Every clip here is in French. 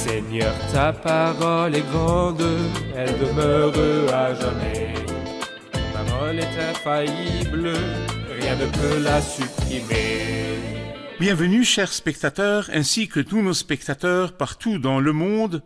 Seigneur, ta parole est grande, elle demeure à jamais. Ta parole est infaillible, rien ne peut la supprimer. Bienvenue, chers spectateurs, ainsi que tous nos spectateurs partout dans le monde,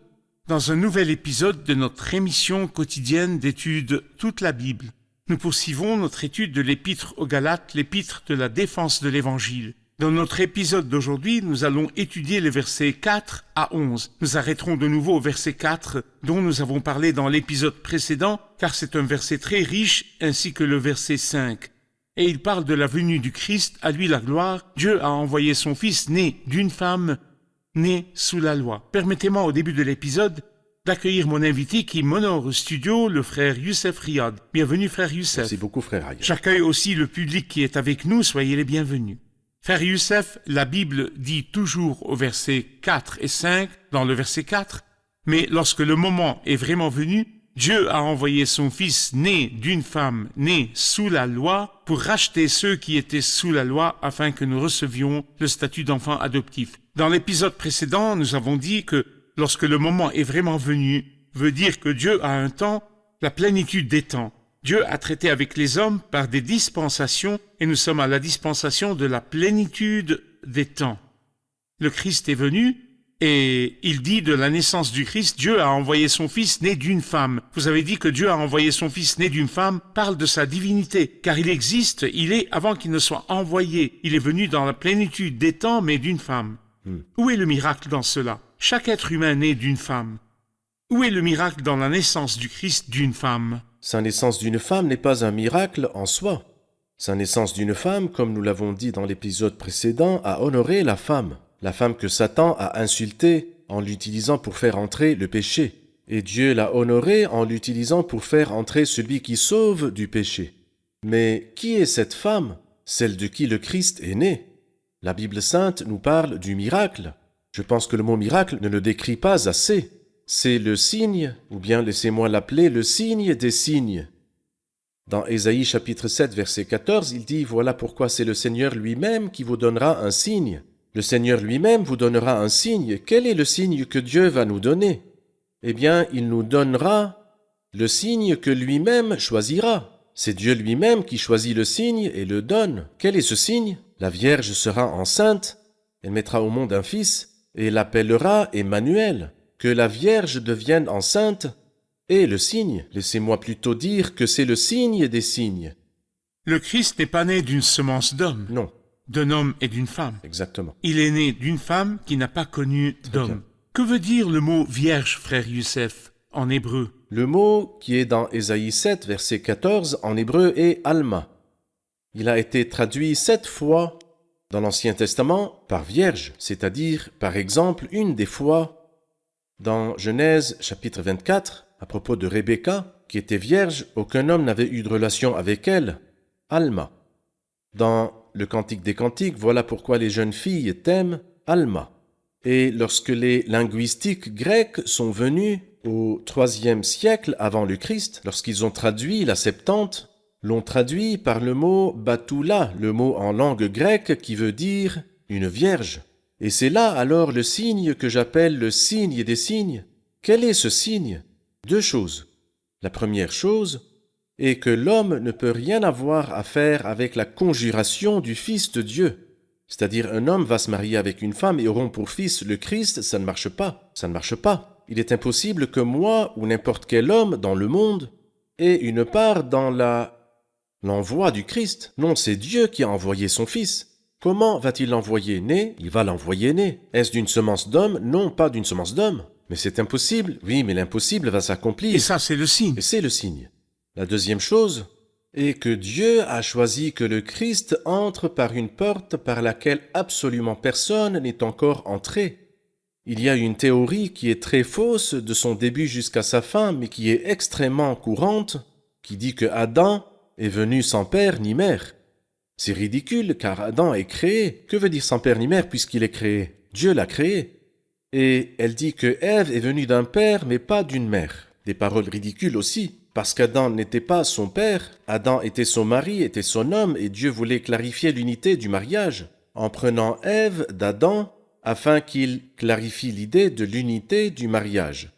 dans un nouvel épisode de notre émission quotidienne d'études Toute la Bible. Nous poursuivons notre étude de l'Épître aux Galates, l'Épître de la défense de l'Évangile. Dans notre épisode d'aujourd'hui, nous allons étudier les versets 4 à 11. Nous arrêterons de nouveau au verset 4, dont nous avons parlé dans l'épisode précédent, car c'est un verset très riche, ainsi que le verset 5. Et il parle de la venue du Christ, à lui la gloire. Dieu a envoyé son Fils né d'une femme, né sous la loi. Permettez-moi au début de l'épisode d'accueillir mon invité qui m'honore au studio, le frère Youssef Riyad. Bienvenue, frère Youssef. Merci beaucoup, frère Riyad. J'accueille aussi le public qui est avec nous, soyez les bienvenus. Frère Youssef, la Bible dit toujours au verset 4 et 5, dans le verset 4, « Mais lorsque le moment est vraiment venu, Dieu a envoyé son Fils né d'une femme née sous la loi pour racheter ceux qui étaient sous la loi afin que nous recevions le statut d'enfant adoptif. » Dans l'épisode précédent, nous avons dit que lorsque le moment est vraiment venu, veut dire que Dieu a un temps, la plénitude des temps. Dieu a traité avec les hommes par des dispensations et nous sommes à la dispensation de la plénitude des temps. Le Christ est venu et il dit de la naissance du Christ, Dieu a envoyé son Fils né d'une femme. Vous avez dit que Dieu a envoyé son Fils né d'une femme, parle de sa divinité, car il existe, il est avant qu'il ne soit envoyé. Il est venu dans la plénitude des temps, mais d'une femme. Où est le miracle dans cela? Chaque être humain né d'une femme. Où est le miracle dans la naissance du Christ d'une femme? Sa naissance d'une femme n'est pas un miracle en soi. Sa naissance d'une femme, comme nous l'avons dit dans l'épisode précédent, a honoré la femme que Satan a insultée en l'utilisant pour faire entrer le péché. Et Dieu l'a honorée en l'utilisant pour faire entrer celui qui sauve du péché. Mais qui est cette femme, celle de qui le Christ est né? La Bible sainte nous parle du miracle. Je pense que le mot miracle ne le décrit pas assez. C'est le signe, ou bien laissez-moi l'appeler le signe des signes. Dans Ésaïe chapitre 7, verset 14, il dit « Voilà pourquoi c'est le Seigneur lui-même qui vous donnera un signe. Le Seigneur lui-même vous donnera un signe. Quel est le signe que Dieu va nous donner? Eh bien, il nous donnera le signe que lui-même choisira. C'est Dieu lui-même qui choisit le signe et le donne. Quel est ce signe? La Vierge sera enceinte, elle mettra au monde un fils et l'appellera Emmanuel. Que la Vierge devienne enceinte est le signe. Laissez-moi plutôt dire que c'est le signe des signes. Le Christ n'est pas né d'une semence d'homme. Non. D'un homme et d'une femme. Exactement. Il est né d'une femme qui n'a pas connu d'homme. Que veut dire le mot vierge, frère Youssef, en hébreu? Le mot qui est dans Ésaïe 7, verset 14, en hébreu est Alma. Il a été traduit 7 fois dans l'Ancien Testament par vierge, c'est-à-dire, par exemple, une des fois dans Genèse chapitre 24, à propos de Rebecca, qui était vierge, aucun homme n'avait eu de relation avec elle, Alma. Dans le Cantique des Cantiques, voilà pourquoi les jeunes filles t'aiment, Alma. Et lorsque les linguistiques grecs sont venus au IIIe siècle avant le Christ, lorsqu'ils ont traduit la Septante, l'ont traduit par le mot Batoula, le mot en langue grecque qui veut dire une vierge. Et c'est là alors le signe que j'appelle le signe des signes. Quel est ce signe? 2 choses. La première chose est que l'homme ne peut rien avoir à faire avec la conjuration du Fils de Dieu. C'est-à-dire un homme va se marier avec une femme et auront pour fils le Christ, ça ne marche pas. Ça ne marche pas. Il est impossible que moi ou n'importe quel homme dans le monde ait une part dans l'envoi du Christ. Non, c'est Dieu qui a envoyé son Fils. Comment va-t-il l'envoyer né? Il va l'envoyer né. Est-ce d'une semence d'homme? Non, pas d'une semence d'homme. Mais c'est impossible. Oui, mais l'impossible va s'accomplir. Et ça, c'est le signe. Et c'est le signe. La deuxième chose est que Dieu a choisi que le Christ entre par une porte par laquelle absolument personne n'est encore entré. Il y a une théorie qui est très fausse de son début jusqu'à sa fin, mais qui est extrêmement courante, qui dit que Adam est venu sans père ni mère. C'est ridicule, car Adam est créé. Que veut dire sans père ni mère puisqu'il est créé? Dieu l'a créé. Et elle dit que Ève est venue d'un père, mais pas d'une mère. Des paroles ridicules aussi, parce qu'Adam n'était pas son père. Adam était son mari, était son homme, et Dieu voulait clarifier l'unité du mariage. En prenant Ève d'Adam, afin qu'il clarifie l'idée de l'unité du mariage.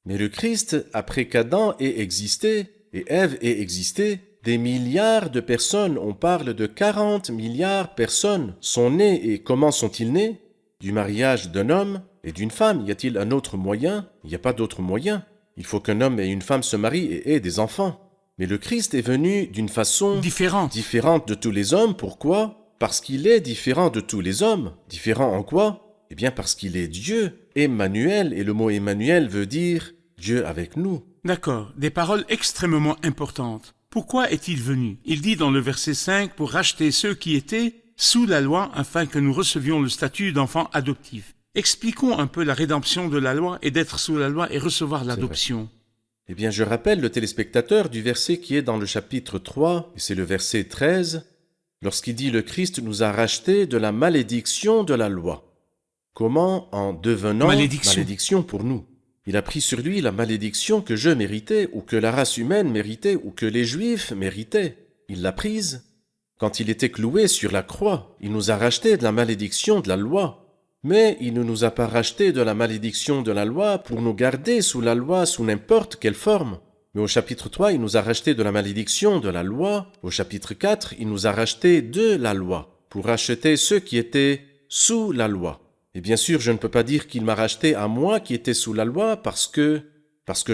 Mais le Christ, après qu'Adam ait existé et Ève ait existé, des milliards de personnes, on parle de 40 milliards de personnes, sont nées. Et comment sont-ils nés? Du mariage d'un homme et d'une femme. Y a-t-il un autre moyen? Il n'y a pas d'autre moyen. Il faut qu'un homme et une femme se marient et aient des enfants. Mais le Christ est venu d'une façon différente de tous les hommes. Pourquoi? Parce qu'il est différent de tous les hommes. Différent en quoi? Eh bien parce qu'il est Dieu, Emmanuel, et le mot Emmanuel veut dire Dieu avec nous. D'accord, des paroles extrêmement importantes. Pourquoi est-il venu? Il dit dans le verset 5 pour racheter ceux qui étaient sous la loi afin que nous recevions le statut d'enfants adoptifs. Expliquons un peu la rédemption de la loi et d'être sous la loi et recevoir l'adoption. Eh bien, je rappelle le téléspectateur du verset qui est dans le chapitre 3, et c'est le verset 13, lorsqu'il dit « Le Christ nous a rachetés de la malédiction de la loi ». Comment? En devenant malédiction pour nous. Il a pris sur lui la malédiction que je méritais, ou que la race humaine méritait, ou que les Juifs méritaient. Il l'a prise. Quand il était cloué sur la croix, il nous a rachetés de la malédiction de la loi. Mais il ne nous a pas rachetés de la malédiction de la loi pour nous garder sous la loi sous n'importe quelle forme. Mais au chapitre 3, il nous a rachetés de la malédiction de la loi. Au chapitre 4, il nous a rachetés de la loi, pour racheter ceux qui étaient sous la loi. Et bien sûr, je ne peux pas dire qu'il m'a racheté à moi qui étais sous la loi parce que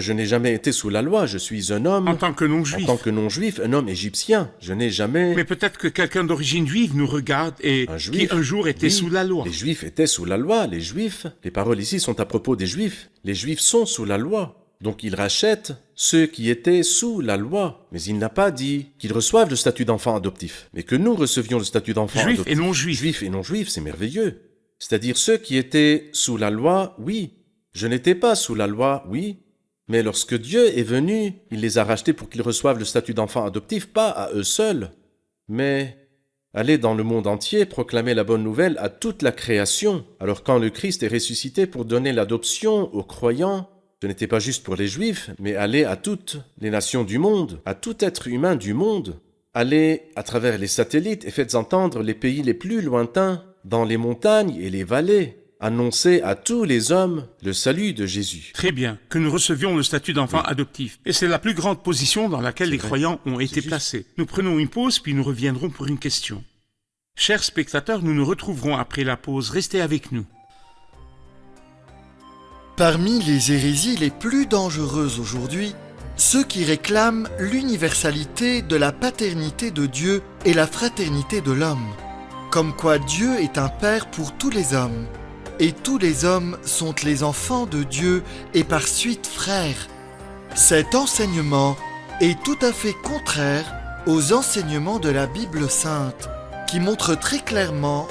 je n'ai jamais été sous la loi. Je suis un homme. En tant que non-juif. Un homme égyptien. Je n'ai jamais... Mais peut-être que quelqu'un d'origine juive nous regarde et qui un jour était sous la loi. Les Juifs étaient sous la loi. Les Juifs, les paroles ici sont à propos des Juifs. Les Juifs sont sous la loi. Donc il rachète ceux qui étaient sous la loi. Mais il n'a pas dit qu'ils reçoivent le statut d'enfant adoptif, mais que nous recevions le statut d'enfant adoptif. Juifs et non-juifs. Juifs et non-juifs, c'est merveilleux. C'est-à-dire ceux qui étaient sous la loi, oui. Je n'étais pas sous la loi, oui. Mais lorsque Dieu est venu, il les a rachetés pour qu'ils reçoivent le statut d'enfant adoptif, pas à eux seuls, mais aller dans le monde entier proclamer la bonne nouvelle à toute la création. Alors quand le Christ est ressuscité pour donner l'adoption aux croyants, ce n'était pas juste pour les Juifs, mais aller à toutes les nations du monde, à tout être humain du monde. Allez à travers les satellites et faites entendre les pays les plus lointains, dans les montagnes et les vallées. Annoncez à tous les hommes le salut de Jésus. Très bien, que nous recevions le statut d'enfant adoptif. Et c'est la plus grande position dans laquelle les croyants ont été placés. Nous prenons une pause, puis nous reviendrons pour une question. Chers spectateurs, nous nous retrouverons après la pause. Restez avec nous. Parmi les hérésies les plus dangereuses aujourd'hui, ceux qui réclament l'universalité de la paternité de Dieu et la fraternité de l'homme. Comme quoi Dieu est un père pour tous les hommes. Et tous les hommes sont les enfants de Dieu et par suite frères. Cet enseignement est tout à fait contraire aux enseignements de la Bible sainte, qui montrent très clairement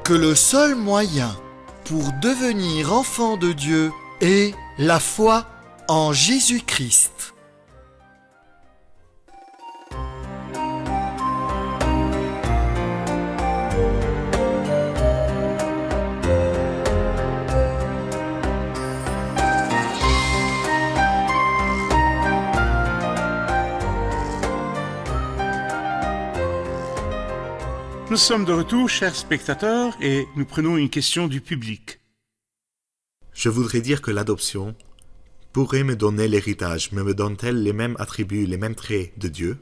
que le seul moyen pour devenir enfant de Dieu est la foi en Jésus-Christ. Nous sommes de retour, chers spectateurs, et nous prenons une question du public. Je voudrais dire que l'adoption pourrait me donner l'héritage, mais me donne-t-elle les mêmes attributs, les mêmes traits de Dieu?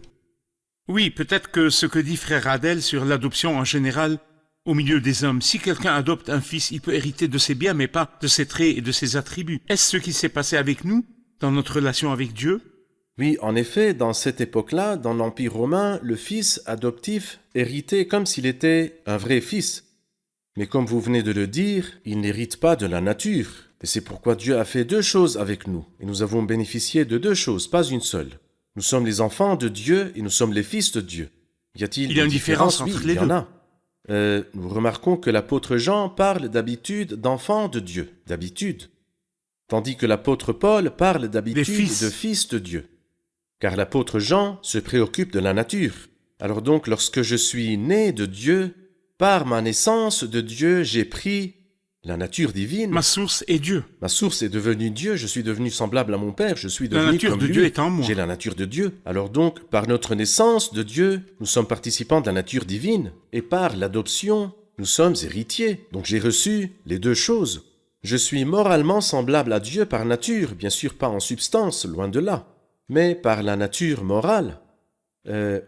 Oui, peut-être que ce que dit frère Adel sur l'adoption en général, au milieu des hommes, si quelqu'un adopte un fils, il peut hériter de ses biens, mais pas de ses traits et de ses attributs. Est-ce ce qui s'est passé avec nous, dans notre relation avec Dieu? Oui, en effet, dans cette époque-là, dans l'Empire romain, le fils adoptif héritait comme s'il était un vrai fils. Mais comme vous venez de le dire, il n'hérite pas de la nature. Et c'est pourquoi Dieu a fait deux choses avec nous. Et nous avons bénéficié de deux choses, pas une seule. Nous sommes les enfants de Dieu et nous sommes les fils de Dieu. Y a-t-il une différence entre les deux? Il y en a. Nous remarquons que l'apôtre Jean parle d'habitude d'enfants de Dieu, d'habitude. Tandis que l'apôtre Paul parle d'habitude de fils de Dieu. Car l'apôtre Jean se préoccupe de la nature. Alors donc, lorsque je suis né de Dieu, par ma naissance de Dieu, j'ai pris la nature divine. Ma source est Dieu. Ma source est devenue Dieu, je suis devenu semblable à mon Père, je suis devenu comme lui. La nature de Dieu est en moi. J'ai la nature de Dieu. Alors donc, par notre naissance de Dieu, nous sommes participants de la nature divine. Et par l'adoption, nous sommes héritiers, donc j'ai reçu les deux choses. Je suis moralement semblable à Dieu par nature, bien sûr pas en substance, loin de là, mais par la nature morale.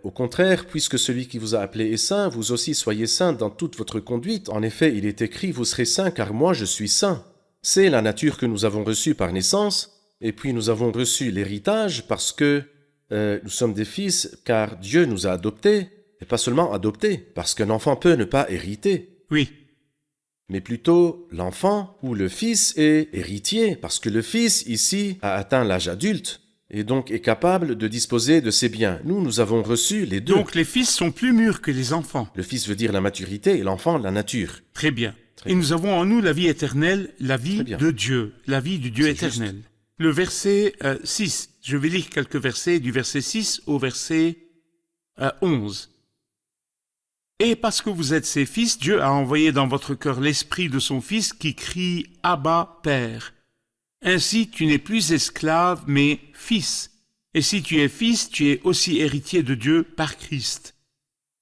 Au contraire, puisque celui qui vous a appelé est saint, vous aussi soyez saints dans toute votre conduite. En effet, il est écrit, vous serez saints car moi je suis saint. C'est la nature que nous avons reçue par naissance, et puis nous avons reçu l'héritage parce que nous sommes des fils, car Dieu nous a adoptés, et pas seulement adoptés, parce qu'un enfant peut ne pas hériter, Oui, mais plutôt l'enfant ou le fils est héritier, parce que le fils ici a atteint l'âge adulte, et donc est capable de disposer de ses biens. Nous avons reçu les deux. donc les fils sont plus mûrs que les enfants. Le fils veut dire la maturité et l'enfant la nature. Très bien. Très Et bien. nous avons en nous la vie éternelle, la vie Très bien. de Dieu, la vie du Dieu C'est éternel. Le verset 6, je vais lire quelques versets du verset 6 au verset 11. « Et parce que vous êtes ses fils, Dieu a envoyé dans votre cœur l'esprit de son Fils qui crie « Abba, Père ». Ainsi tu n'es plus esclave, mais fils. Et si tu es fils, tu es aussi héritier de Dieu par Christ.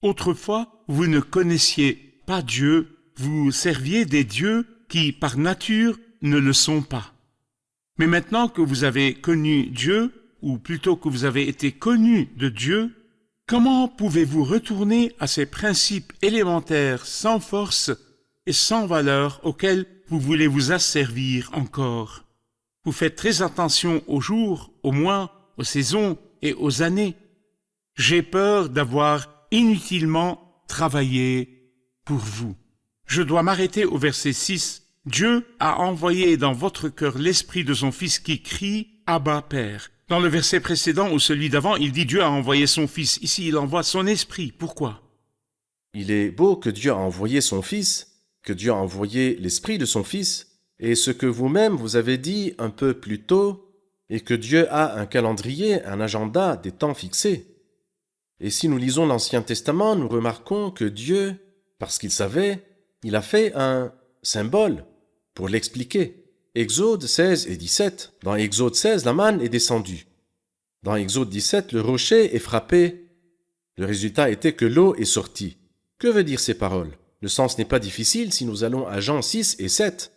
Autrefois, vous ne connaissiez pas Dieu, vous serviez des dieux qui, par nature, ne le sont pas. Mais maintenant que vous avez connu Dieu, ou plutôt que vous avez été connus de Dieu, comment pouvez-vous retourner à ces principes élémentaires sans force et sans valeur auxquels vous voulez vous asservir encore? Vous faites très attention aux jours, aux mois, aux saisons et aux années. J'ai peur d'avoir inutilement travaillé pour vous. Je dois m'arrêter au verset 6. Dieu a envoyé dans votre cœur l'esprit de son Fils qui crie « Abba, Père ». Dans le verset précédent ou celui d'avant, il dit Dieu a envoyé son Fils. Ici, il envoie son esprit. Pourquoi? Il est beau que Dieu a envoyé son Fils, que Dieu a envoyé l'esprit de son Fils, et ce que vous-même vous avez dit un peu plus tôt, et que Dieu a un calendrier, un agenda, des temps fixés. Et si nous lisons l'Ancien Testament, nous remarquons que Dieu, parce qu'il savait, il a fait un symbole pour l'expliquer. Exode 16 et 17. Dans Exode 16, la manne est descendue. Dans Exode 17, le rocher est frappé. Le résultat était que l'eau est sortie. Que veut dire ces paroles? Le sens n'est pas difficile si nous allons à Jean 6 et 7.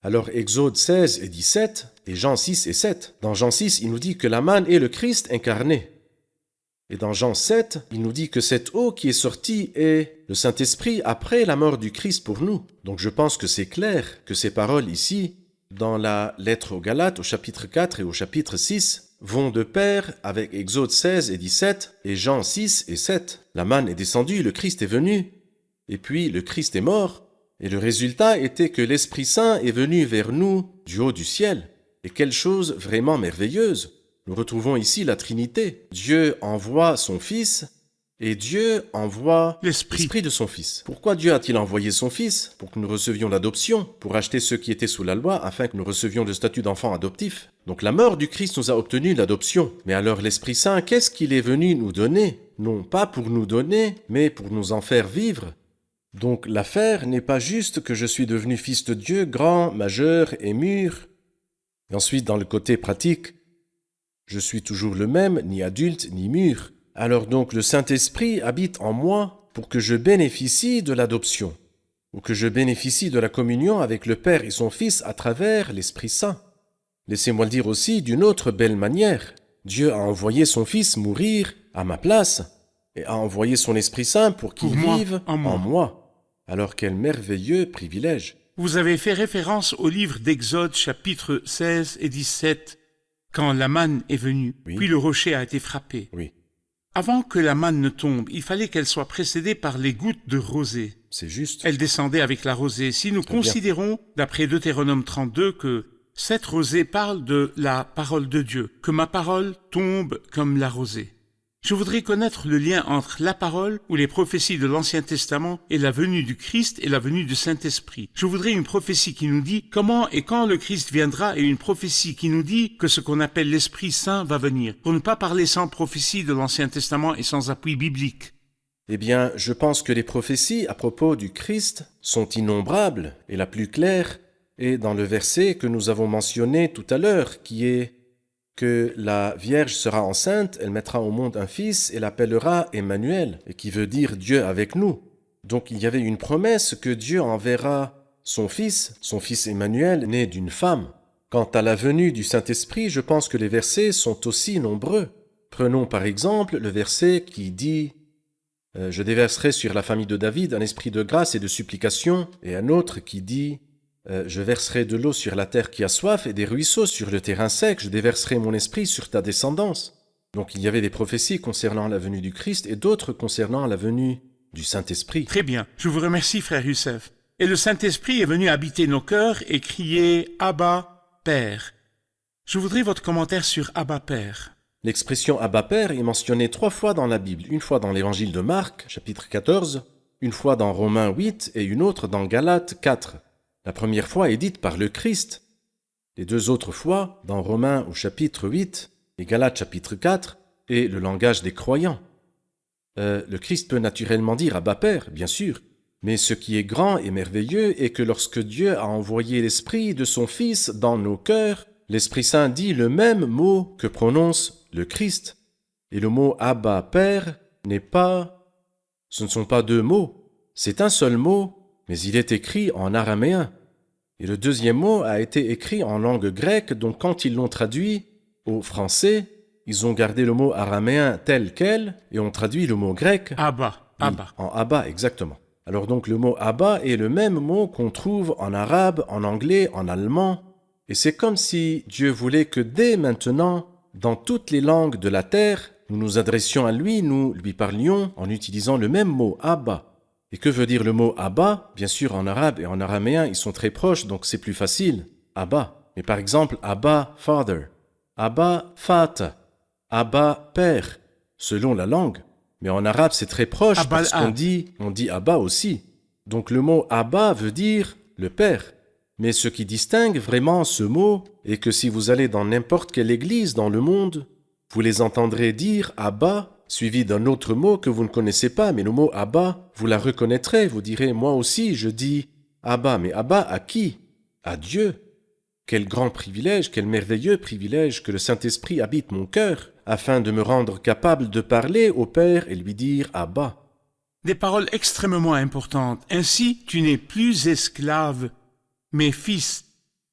Alors Exode 16 et 17 et Jean 6 et 7. Dans Jean 6, il nous dit que la manne est le Christ incarné. Et dans Jean 7, il nous dit que cette eau qui est sortie est le Saint-Esprit après la mort du Christ pour nous. Donc je pense que c'est clair que ces paroles ici, dans la lettre aux Galates, au chapitre 4 et au chapitre 6, vont de pair avec Exode 16 et 17 et Jean 6 et 7. La manne est descendue, le Christ est venu, et puis le Christ est mort, et le résultat était que l'Esprit Saint est venu vers nous du haut du ciel. Et quelle chose vraiment merveilleuse! Nous retrouvons ici la Trinité. Dieu envoie son Fils et Dieu envoie l'Esprit de son Fils. Pourquoi Dieu a-t-il envoyé son Fils? Pour que nous recevions l'adoption, pour acheter ceux qui étaient sous la loi, afin que nous recevions le statut d'enfant adoptif. Donc la mort du Christ nous a obtenu l'adoption. Mais alors l'Esprit Saint, qu'est-ce qu'il est venu nous donner? Non pas pour nous donner, mais pour nous en faire vivre. Donc l'affaire n'est pas juste que je suis devenu fils de Dieu, grand, majeur et mûr. Et ensuite, dans le côté pratique, je suis toujours le même, ni adulte, ni mûr. Alors donc le Saint-Esprit habite en moi pour que je bénéficie de l'adoption, ou que je bénéficie de la communion avec le Père et son Fils à travers l'Esprit Saint. Laissez-moi le dire aussi d'une autre belle manière. Dieu a envoyé son Fils mourir à ma place et a envoyé son Esprit Saint pour qu'il vive en moi. Alors quel merveilleux privilège! Vous avez fait référence au livre d'Exode chapitre 16 et 17, quand la manne est venue, Oui. puis le rocher a été frappé. Oui, Avant que la manne ne tombe, il fallait qu'elle soit précédée par les gouttes de rosée. c'est juste. Elle descendait avec la rosée. Si nous Très bien. considérons, d'après Deutéronome 32, que cette rosée parle de la parole de Dieu, que ma parole tombe comme la rosée. Je voudrais connaître le lien entre la parole ou les prophéties de l'Ancien Testament et la venue du Christ et la venue du Saint-Esprit. Je voudrais une prophétie qui nous dit comment et quand le Christ viendra et une prophétie qui nous dit que ce qu'on appelle l'Esprit Saint va venir, pour ne pas parler sans prophétie de l'Ancien Testament et sans appui biblique. Eh bien, je pense que les prophéties à propos du Christ sont innombrables, et la plus claire est dans le verset que nous avons mentionné tout à l'heure, qui est que la Vierge sera enceinte, elle mettra au monde un fils et l'appellera Emmanuel, et qui veut dire Dieu avec nous. Donc il y avait une promesse que Dieu enverra son fils Emmanuel, né d'une femme. Quant à la venue du Saint-Esprit, je pense que les versets sont aussi nombreux. Prenons par exemple le verset qui dit « Je déverserai sur la famille de David un esprit de grâce et de supplication » et un autre qui dit « Je verserai de l'eau sur la terre qui a soif et des ruisseaux sur le terrain sec, je déverserai mon esprit sur ta descendance. » Donc il y avait des prophéties concernant la venue du Christ et d'autres concernant la venue du Saint-Esprit. Très bien, je vous remercie, frère Youssef. Et le Saint-Esprit est venu habiter nos cœurs et crier « Abba, Père ». Je voudrais votre commentaire sur « Abba, Père ». L'expression Abba Père est mentionnée 3 fois dans la Bible, une fois dans l'évangile de Marc, chapitre 14, une fois dans Romains 8 et une autre dans Galates 4. La première fois est dite par le Christ. Les 2 autres fois, dans Romains au chapitre 8 et Galates chapitre 4, est le langage des croyants. Le Christ peut naturellement dire Abba Père, bien sûr, mais ce qui est grand et merveilleux est que lorsque Dieu a envoyé l'Esprit de son Fils dans nos cœurs, l'Esprit Saint dit le même mot que prononce le Christ. Et le mot Abba Père ce ne sont pas 2 mots, c'est un seul mot, mais il est écrit en araméen. Et le 2e mot a été écrit en langue grecque, donc quand ils l'ont traduit au français, ils ont gardé le mot araméen tel quel et ont traduit le mot grec Abba, Abba. en Abba, exactement. Alors donc le mot Abba est le même mot qu'on trouve en arabe, en anglais, en allemand. Et c'est comme si Dieu voulait que dès maintenant, dans toutes les langues de la terre, nous nous adressions à lui, nous lui parlions en utilisant le même mot Abba. Et que veut dire le mot Abba? Bien sûr, en arabe et en araméen, ils sont très proches, donc c'est plus facile. Abba. Mais par exemple, Abba, Father. Abba, Fata. Abba, Père. Selon la langue. Mais en arabe, c'est très proche Abba, parce qu'on dit Abba aussi. Donc le mot Abba veut dire le Père. Mais ce qui distingue vraiment ce mot est que si vous allez dans n'importe quelle église dans le monde, vous les entendrez dire Abba, suivi d'un autre mot que vous ne connaissez pas, mais le mot Abba, vous la reconnaîtrez, vous direz, moi aussi je dis Abba, mais Abba à qui? À Dieu. Quel grand privilège, quel merveilleux privilège que le Saint-Esprit habite mon cœur, afin de me rendre capable de parler au Père et lui dire Abba. Des paroles extrêmement importantes. Ainsi, tu n'es plus esclave, mais fils.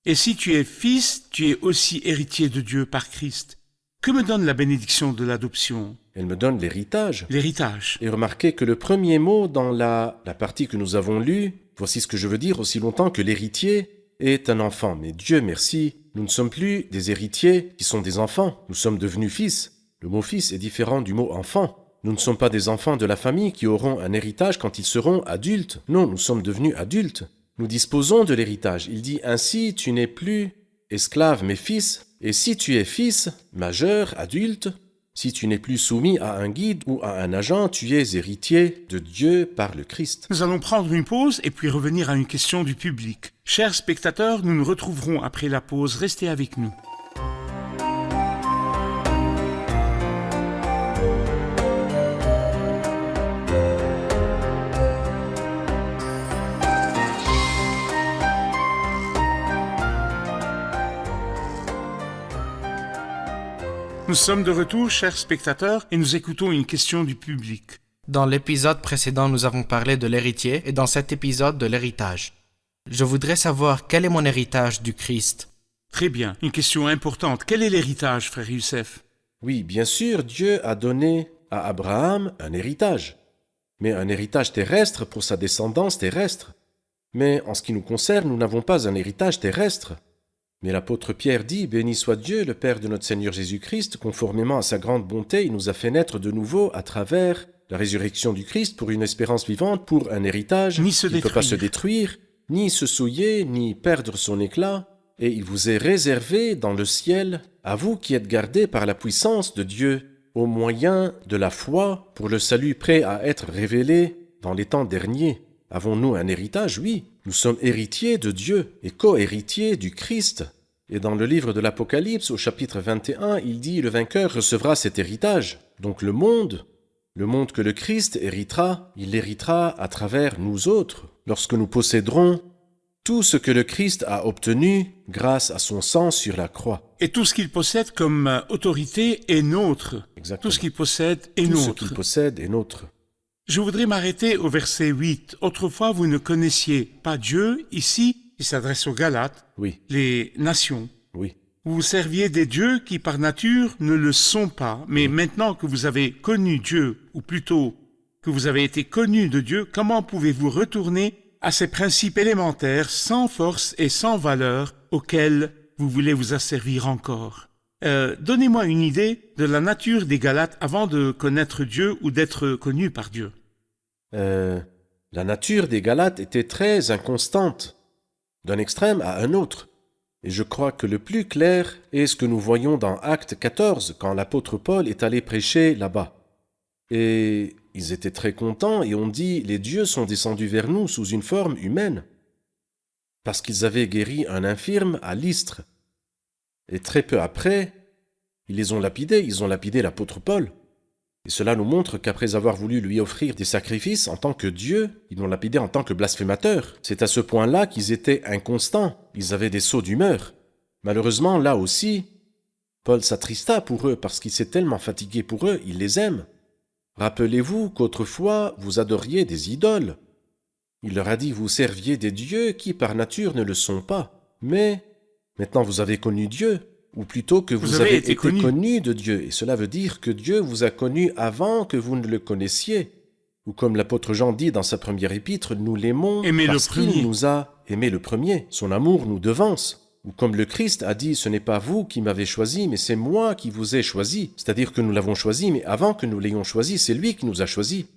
Et si tu es fils, tu es aussi héritier de Dieu par Christ. Que me donne la bénédiction de l'adoption? Elle me donne l'héritage. L'héritage. Et remarquez que le premier mot dans la partie que nous avons lue, voici ce que je veux dire aussi longtemps que l'héritier est un enfant. Mais Dieu merci, nous ne sommes plus des héritiers qui sont des enfants. Nous sommes devenus fils. Le mot fils est différent du mot enfant. Nous ne sommes pas des enfants de la famille qui auront un héritage quand ils seront adultes. Non, nous sommes devenus adultes. Nous disposons de l'héritage. Il dit ainsi, tu n'es plus esclave mais fils. Et si tu es fils, majeur, adulte, si tu n'es plus soumis à un guide ou à un agent, tu es héritier de Dieu par le Christ. Nous allons prendre une pause et puis revenir à une question du public. Chers spectateurs, nous nous retrouverons après la pause. Restez avec nous. Nous sommes de retour, chers spectateurs, et nous écoutons une question du public. Dans l'épisode précédent, nous avons parlé de l'héritier et dans cet épisode de l'héritage. Je voudrais savoir quel est mon héritage du Christ. Très bien, une question importante. Quel est l'héritage, frère Youssef? Oui, bien sûr, Dieu a donné à Abraham un héritage, mais un héritage terrestre pour sa descendance terrestre. Mais en ce qui nous concerne, nous n'avons pas un héritage terrestre. Mais l'apôtre Pierre dit « Béni soit Dieu, le Père de notre Seigneur Jésus-Christ, conformément à sa grande bonté, il nous a fait naître de nouveau à travers la résurrection du Christ pour une espérance vivante, pour un héritage qui ne peut pas se détruire, ni se souiller, ni perdre son éclat, et il vous est réservé dans le ciel, à vous qui êtes gardés par la puissance de Dieu, au moyen de la foi, pour le salut prêt à être révélé dans les temps derniers. Avons-nous un héritage? Oui. Nous sommes héritiers de Dieu et co-héritiers du Christ. Et dans le livre de l'Apocalypse, au chapitre 21, il dit « Le vainqueur recevra cet héritage ». Donc le monde que le Christ héritera, il l'héritera à travers nous autres, lorsque nous posséderons tout ce que le Christ a obtenu grâce à son sang sur la croix. Et tout ce qu'il possède comme autorité est nôtre. Exactement. Tout ce qu'il possède est Tout nôtre. ce qu'il possède est nôtre. Je voudrais m'arrêter au verset 8. Autrefois, vous ne connaissiez pas Dieu. Ici, il s'adresse aux Galates, Oui, les nations. oui. Vous serviez des dieux qui, par nature, ne le sont pas. Mais maintenant que vous avez connu Dieu, ou plutôt que vous avez été connu de Dieu, comment pouvez-vous retourner à ces principes élémentaires, sans force et sans valeur, auxquels vous voulez vous asservir encore? Donnez-moi une idée de la nature des Galates avant de connaître Dieu ou d'être connus par Dieu. La nature des Galates était très inconstante, d'un extrême à un autre. Et je crois que le plus clair est ce que nous voyons dans Acte 14, quand l'apôtre Paul est allé prêcher là-bas. Et ils étaient très contents et on dit « Les dieux sont descendus vers nous sous une forme humaine » parce qu'ils avaient guéri un infirme à Lystre. Et très peu après, ils ont lapidé l'apôtre Paul. Et cela nous montre qu'après avoir voulu lui offrir des sacrifices en tant que Dieu, ils l'ont lapidé en tant que blasphémateur. C'est à ce point-là qu'ils étaient inconstants, ils avaient des sauts d'humeur. Malheureusement, là aussi, Paul s'attrista pour eux parce qu'il s'est tellement fatigué pour eux, il les aime. Rappelez-vous qu'autrefois, vous adoriez des idoles. Il leur a dit, vous serviez des dieux qui par nature ne le sont pas. Mais maintenant vous avez connu Dieu, ou plutôt que vous avez été connu de Dieu. Et cela veut dire que Dieu vous a connu avant que vous ne le connaissiez. Ou comme l'apôtre Jean dit dans sa première épître, nous l'aimons parce qu'il nous a aimé le premier. Son amour nous devance. Ou comme le Christ a dit, ce n'est pas vous qui m'avez choisi, mais c'est moi qui vous ai choisi. C'est-à-dire que nous l'avons choisi, mais avant que nous l'ayons choisi, c'est lui qui nous a choisi.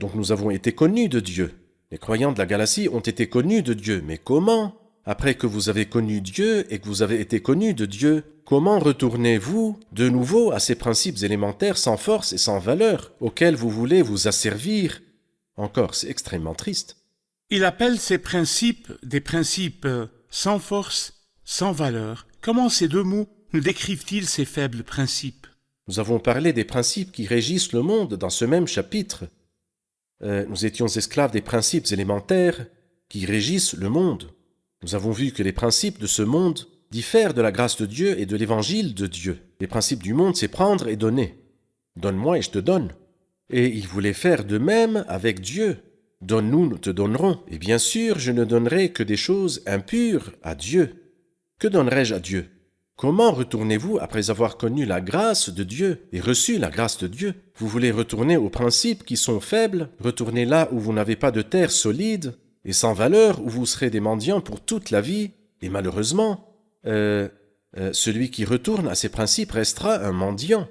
Donc nous avons été connus de Dieu. Les croyants de la Galatie ont été connus de Dieu. Mais comment ? Après que vous avez connu Dieu et que vous avez été connus de Dieu, comment retournez-vous de nouveau à ces principes élémentaires sans force et sans valeur, auxquels vous voulez vous asservir ? Encore, c'est extrêmement triste. Il appelle ces principes des principes sans force, sans valeur. Comment ces deux mots nous décrivent-ils ces faibles principes ? Nous avons parlé des principes qui régissent le monde dans ce même chapitre. Nous étions esclaves des principes élémentaires qui régissent le monde. Nous avons vu que les principes de ce monde diffèrent de la grâce de Dieu et de l'évangile de Dieu. Les principes du monde, c'est prendre et donner. Donne-moi et je te donne. Et il voulait faire de même avec Dieu. Donne-nous, nous te donnerons. Et bien sûr, je ne donnerai que des choses impures à Dieu. Que donnerai-je à Dieu ? Comment retournez-vous après avoir connu la grâce de Dieu et reçu la grâce de Dieu ? Vous voulez retourner aux principes qui sont faibles, retourner là où vous n'avez pas de terre solide et sans valeur, où vous serez des mendiants pour toute la vie. Et malheureusement, celui qui retourne à ces principes restera un mendiant.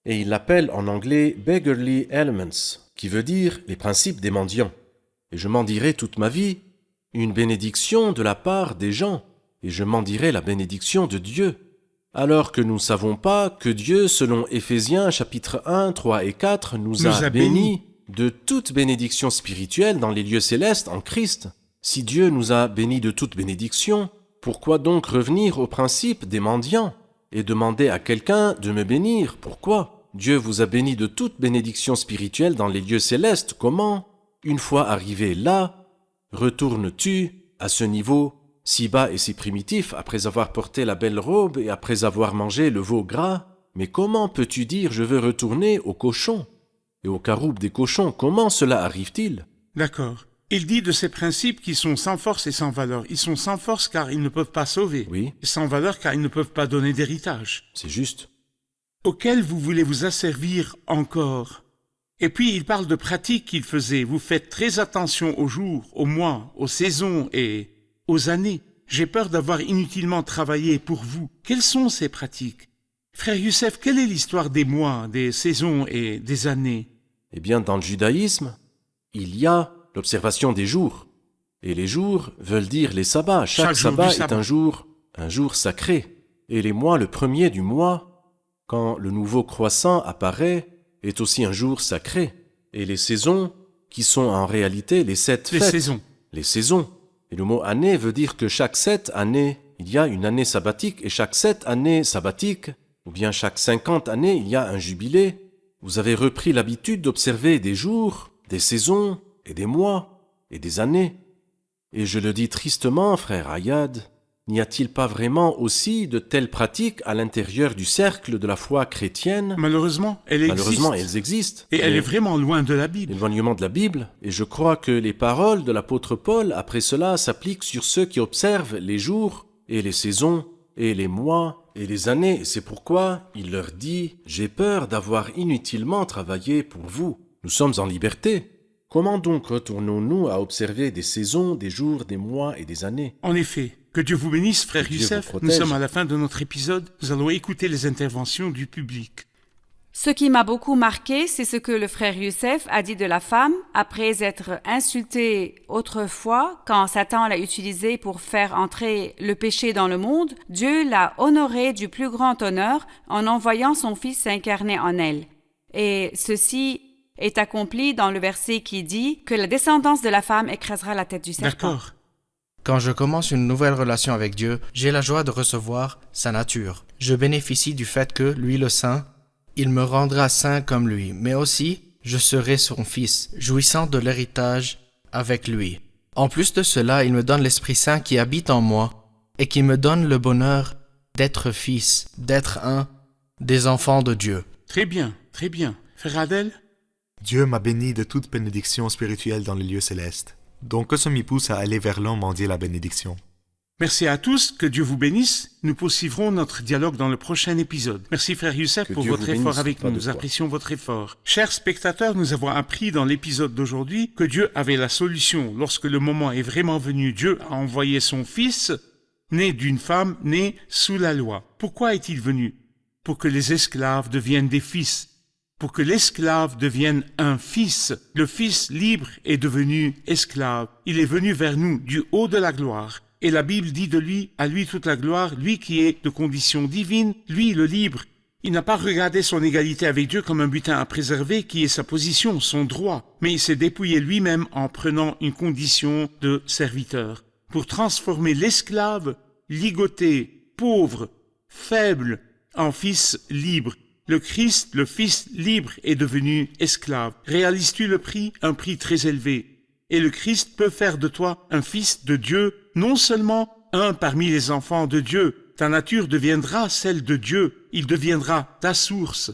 Et il l'appelle en anglais « beggarly elements », qui veut dire les principes des mendiants. Et je mendirai toute ma vie une bénédiction de la part des gens, et je mendirai la bénédiction de Dieu. Alors que nous ne savons pas que Dieu, selon Éphésiens chapitre 1, 3 et 4, nous a bénis de toute bénédiction spirituelle dans les lieux célestes en Christ. Si Dieu nous a bénis de toute bénédiction, pourquoi donc revenir au principe des mendiants et demander à quelqu'un de me bénir ? Pourquoi ? Dieu vous a béni de toute bénédiction spirituelle dans les lieux célestes. Comment ? Une fois arrivé là, retournes-tu à ce niveau si bas et si primitif après avoir porté la belle robe et après avoir mangé le veau gras ? Mais comment peux-tu dire « je veux retourner aux cochons » et aux caroubes des cochons ? Comment cela arrive-t-il ? D'accord. Il dit de ces principes qui sont sans force et sans valeur. Ils sont sans force car ils ne peuvent pas sauver. Oui. Et sans valeur car ils ne peuvent pas donner d'héritage. C'est juste. Auquel vous voulez vous asservir encore. Et puis il parle de pratiques qu'il faisait. Vous faites très attention aux jours, aux mois, aux saisons et aux années. J'ai peur d'avoir inutilement travaillé pour vous. Quelles sont ces pratiques ? Frère Youssef, quelle est l'histoire des mois, des saisons et des années ? Eh bien, dans le judaïsme, il y a l'observation des jours. Et les jours veulent dire les sabbats. Chaque sabbat est un jour sacré. Et les mois, le premier du mois, quand le nouveau croissant apparaît, est aussi un jour sacré. Et les saisons, qui sont en réalité les 7 fêtes. Les saisons. Et le mot année veut dire que chaque 7 années, il y a une année sabbatique. Et chaque 7 années sabbatiques, ou bien chaque 50 années, il y a un jubilé. Vous avez repris l'habitude d'observer des jours, des saisons, et des mois, et des années. Et je le dis tristement, frère Ayad, N'y a-t-il pas vraiment aussi de telles pratiques à l'intérieur du cercle de la foi chrétienne? Malheureusement, Malheureusement, elles existent. Et elle Mais est vraiment loin de la Bible. l'éloignement de la Bible, et je crois que les paroles de l'apôtre Paul après cela s'appliquent sur ceux qui observent les jours et les saisons et les mois et les années. Et c'est pourquoi il leur dit « J'ai peur d'avoir inutilement travaillé pour vous. Nous sommes en liberté. » Comment donc retournons-nous à observer des saisons, des jours, des mois et des années? En effet, que Dieu vous bénisse, frère Que Dieu Youssef. vous Nous protège. sommes à la fin de notre épisode. Nous allons écouter les interventions du public. Ce qui m'a beaucoup marqué, c'est ce que le frère Youssef a dit de la femme après être insultée autrefois quand Satan l'a utilisée pour faire entrer le péché dans le monde. Dieu l'a honorée du plus grand honneur en envoyant son Fils s'incarner en elle. Et ceci est accompli dans le verset qui dit que la descendance de la femme écrasera la tête du serpent. D'accord. Quand je commence une nouvelle relation avec Dieu, j'ai la joie de recevoir sa nature. Je bénéficie du fait que, lui le Saint, il me rendra saint comme lui, mais aussi je serai son fils, jouissant de l'héritage avec lui. En plus de cela, il me donne l'Esprit Saint qui habite en moi et qui me donne le bonheur d'être fils, d'être un des enfants de Dieu. Très bien, très bien. Frère Adel? Dieu m'a béni de toute bénédiction spirituelle dans les lieux célestes. Donc que ça m'y pousse à aller vers l'homme mendier la bénédiction. Merci à tous, que Dieu vous bénisse. Nous poursuivrons notre dialogue dans le prochain épisode. Merci frère Youssef Que pour Dieu votre vous effort bénisse, avec pas nous. de Nous quoi. apprécions votre effort. Chers spectateurs, nous avons appris dans l'épisode d'aujourd'hui que Dieu avait la solution. Lorsque le moment est vraiment venu, Dieu a envoyé son Fils, né d'une femme, né sous la loi. Pourquoi est-il venu? Pour que les esclaves deviennent des fils. Pour que l'esclave devienne un fils. Le fils libre est devenu esclave. Il est venu vers nous du haut de la gloire. Et la Bible dit de lui, à lui toute la gloire, lui qui est de condition divine, lui le libre. Il n'a pas regardé son égalité avec Dieu comme un butin à préserver qui est sa position, son droit, mais il s'est dépouillé lui-même en prenant une condition de serviteur, pour transformer l'esclave, ligoté, pauvre, faible, en fils libre. Le Christ, le Fils libre, est devenu esclave. Réalises-tu le prix? Un prix très élevé. Et le Christ peut faire de toi un fils de Dieu, non seulement un parmi les enfants de Dieu. Ta nature deviendra celle de Dieu, il deviendra ta source.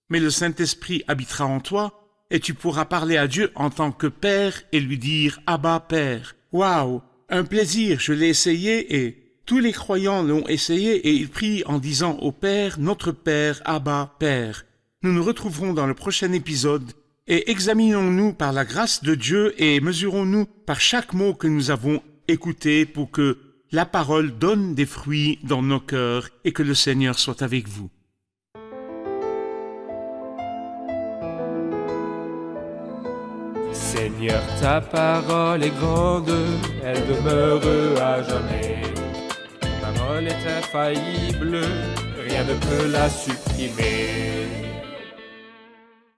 Mais le Saint-Esprit habitera en toi, et tu pourras parler à Dieu en tant que Père et lui dire « Abba, Père ». Waouh, un plaisir, je l'ai essayé et tous les croyants l'ont essayé et ils prient en disant au Père, notre Père, Abba, Père. Nous nous retrouverons dans le prochain épisode et examinons-nous par la grâce de Dieu et mesurons-nous par chaque mot que nous avons écouté pour que la parole donne des fruits dans nos cœurs et que le Seigneur soit avec vous. Seigneur, ta parole est grande, elle demeure à jamais. Ta parole est infaillible, rien ne peut la supprimer.